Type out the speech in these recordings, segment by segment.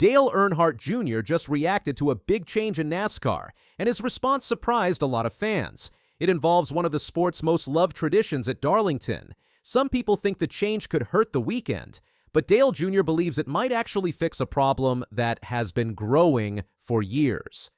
Dale Earnhardt Jr. just reacted to a big change in NASCAR, and his response surprised a lot of fans. It involves one of the sport's most loved traditions at Darlington. Some people think the change could hurt the weekend, but Dale Jr. believes it might actually fix a problem that has been growing for years.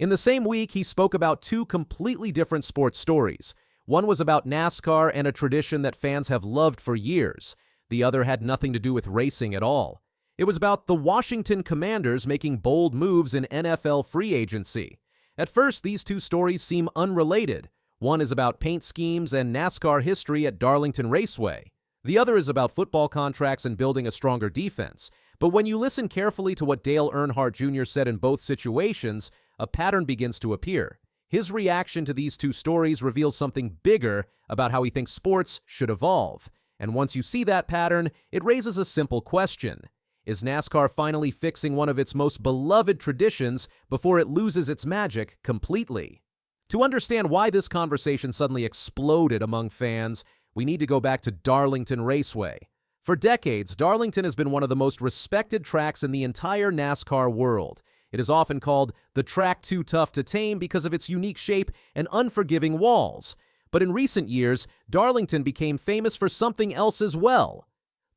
In the same week, he spoke about two completely different sports stories. One was about NASCAR and a tradition that fans have loved for years. The other had nothing to do with racing at all. It was about the Washington Commanders making bold moves in NFL free agency. At first, these two stories seem unrelated. One is about paint schemes and NASCAR history at Darlington Raceway. The other is about football contracts and building a stronger defense. But when you listen carefully to what Dale Earnhardt Jr. said in both situations, a pattern begins to appear. His reaction to these two stories reveals something bigger about how he thinks sports should evolve. And once you see that pattern, it raises a simple question. Is NASCAR finally fixing one of its most beloved traditions before it loses its magic completely? To understand why this conversation suddenly exploded among fans, we need to go back to Darlington Raceway. For decades, Darlington has been one of the most respected tracks in the entire NASCAR world. It is often called the track too tough to tame because of its unique shape and unforgiving walls. But in recent years, Darlington became famous for something else as well: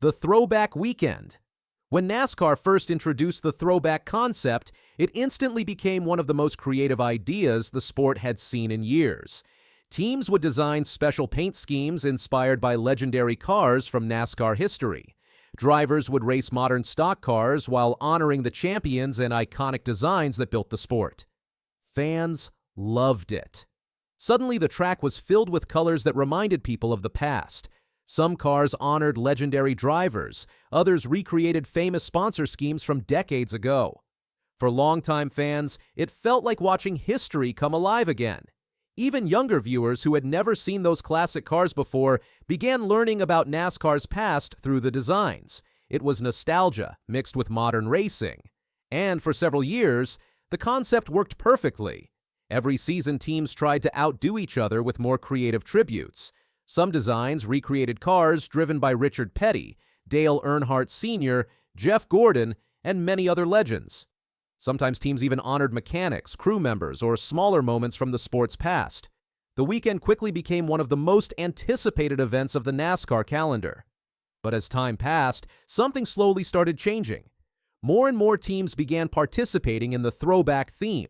the Throwback Weekend. When NASCAR first introduced the throwback concept, it instantly became one of the most creative ideas the sport had seen in years. Teams would design special paint schemes inspired by legendary cars from NASCAR history. Drivers would race modern stock cars while honoring the champions and iconic designs that built the sport. Fans loved it. Suddenly, the track was filled with colors that reminded people of the past. Some cars honored legendary drivers, others recreated famous sponsor schemes from decades ago. For longtime fans, it felt like watching history come alive again. Even younger viewers who had never seen those classic cars before began learning about NASCAR's past through the designs. It was nostalgia mixed with modern racing. And for several years, the concept worked perfectly. Every season, teams tried to outdo each other with more creative tributes. Some designs recreated cars driven by Richard Petty, Dale Earnhardt Sr., Jeff Gordon, and many other legends. Sometimes teams even honored mechanics, crew members, or smaller moments from the sport's past. The weekend quickly became one of the most anticipated events of the NASCAR calendar. But as time passed, something slowly started changing. More and more teams began participating in the throwback theme.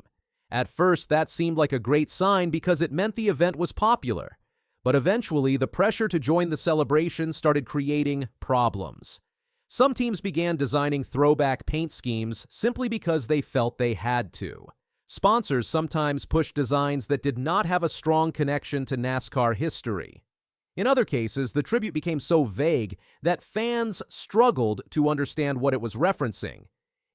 At first, that seemed like a great sign because it meant the event was popular. But eventually, the pressure to join the celebration started creating problems. Some teams began designing throwback paint schemes simply because they felt they had to. Sponsors sometimes pushed designs that did not have a strong connection to NASCAR history. In other cases, the tribute became so vague that fans struggled to understand what it was referencing.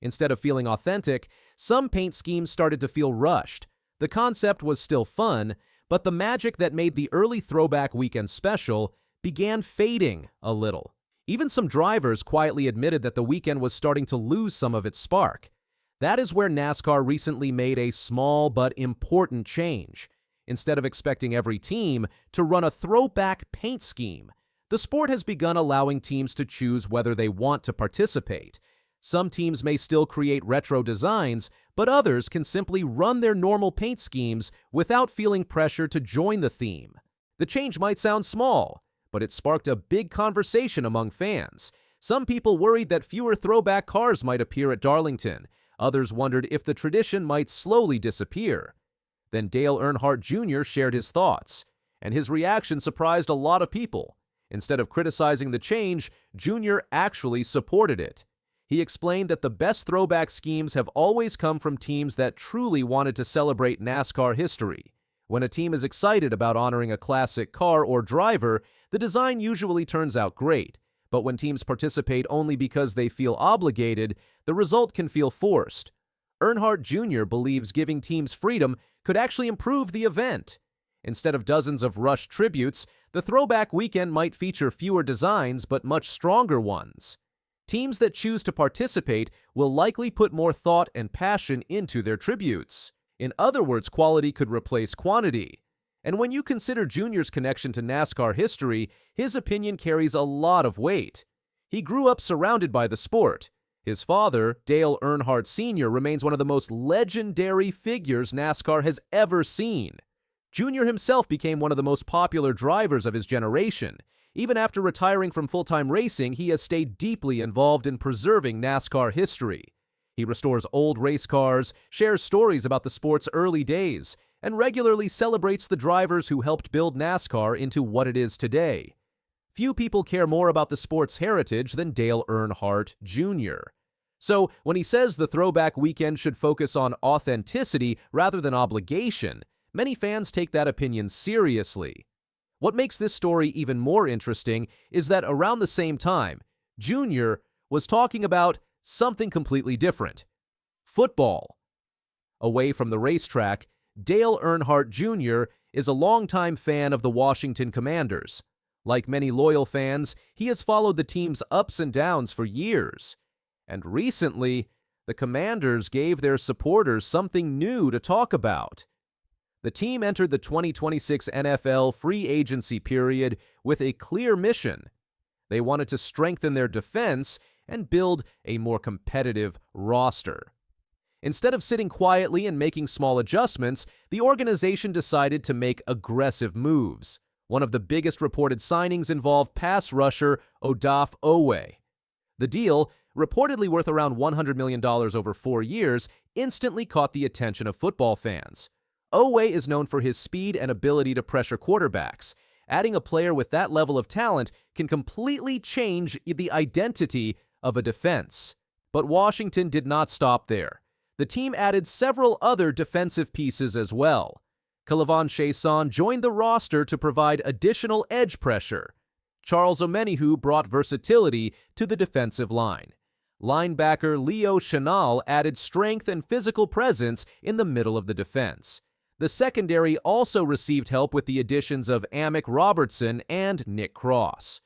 Instead of feeling authentic, some paint schemes started to feel rushed. The concept was still fun, but the magic that made the early Throwback Weekend special began fading a little. Even some drivers quietly admitted that the weekend was starting to lose some of its spark. That is where NASCAR recently made a small but important change. Instead of expecting every team to run a throwback paint scheme, the sport has begun allowing teams to choose whether they want to participate. Some teams may still create retro designs, but others can simply run their normal paint schemes without feeling pressure to join the theme. The change might sound small, but it sparked a big conversation among fans. Some people worried that fewer throwback cars might appear at Darlington. Others wondered if the tradition might slowly disappear. Then Dale Earnhardt Jr. shared his thoughts, and his reaction surprised a lot of people. Instead of criticizing the change, Jr. actually supported it. He explained that the best throwback schemes have always come from teams that truly wanted to celebrate NASCAR history. When a team is excited about honoring a classic car or driver, the design usually turns out great. But when teams participate only because they feel obligated, the result can feel forced. Earnhardt Jr. believes giving teams freedom could actually improve the event. Instead of dozens of rushed tributes, the Throwback Weekend might feature fewer designs but much stronger ones. Teams that choose to participate will likely put more thought and passion into their tributes. In other words, quality could replace quantity. And when you consider Junior's connection to NASCAR history, his opinion carries a lot of weight. He grew up surrounded by the sport. His father, Dale Earnhardt Sr., remains one of the most legendary figures NASCAR has ever seen. Jr. himself became one of the most popular drivers of his generation. Even after retiring from full-time racing, he has stayed deeply involved in preserving NASCAR history. He restores old race cars, shares stories about the sport's early days, and regularly celebrates the drivers who helped build NASCAR into what it is today. Few people care more about the sport's heritage than Dale Earnhardt Jr. So, when he says the Throwback Weekend should focus on authenticity rather than obligation, many fans take that opinion seriously. What makes this story even more interesting is that around the same time, Jr. was talking about something completely different: football. Away from the racetrack, Dale Earnhardt Jr. is a longtime fan of the Washington Commanders. Like many loyal fans, he has followed the team's ups and downs for years. And recently, the Commanders gave their supporters something new to talk about. The team entered the 2026 NFL free agency period with a clear mission. They wanted to strengthen their defense and build a more competitive roster. Instead of sitting quietly and making small adjustments, the organization decided to make aggressive moves. One of the biggest reported signings involved pass rusher Odafe Oweh. The deal, reportedly worth around $100 million over 4 years, instantly caught the attention of football fans. Oweh is known for his speed and ability to pressure quarterbacks. Adding a player with that level of talent can completely change the identity of a defense. But Washington did not stop there. The team added several other defensive pieces as well. Chaisson joined the roster to provide additional edge pressure. Charles Omenihu brought versatility to the defensive line. Linebacker Leo Chenal added strength and physical presence in the middle of the defense. The secondary also received help with the additions of Amick Robertson and Nick Cross.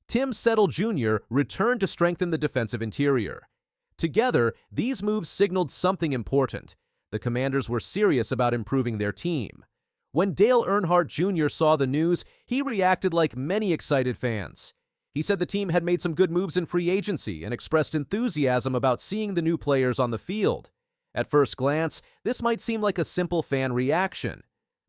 Tim Settle Jr. returned to strengthen the defensive interior. Together, these moves signaled something important. The Commanders were serious about improving their team. When Dale Earnhardt Jr. saw the news, he reacted like many excited fans. He said the team had made some good moves in free agency and expressed enthusiasm about seeing the new players on the field. At first glance, this might seem like a simple fan reaction.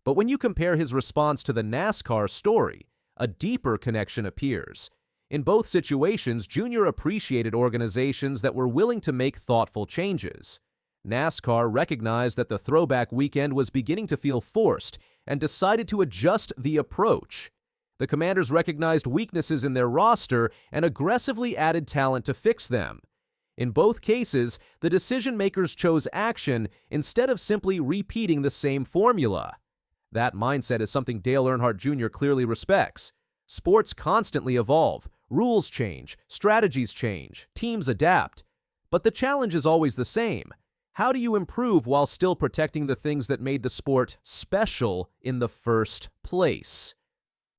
But when you compare his response to the NASCAR story, a deeper connection appears. In both situations, Jr. appreciated organizations that were willing to make thoughtful changes. NASCAR recognized that the Throwback Weekend was beginning to feel forced and decided to adjust the approach. The Commanders recognized weaknesses in their roster and aggressively added talent to fix them. In both cases, the decision-makers chose action instead of simply repeating the same formula. That mindset is something Dale Earnhardt Jr. clearly respects. Sports constantly evolve, rules change, strategies change, teams adapt. But the challenge is always the same. How do you improve while still protecting the things that made the sport special in the first place?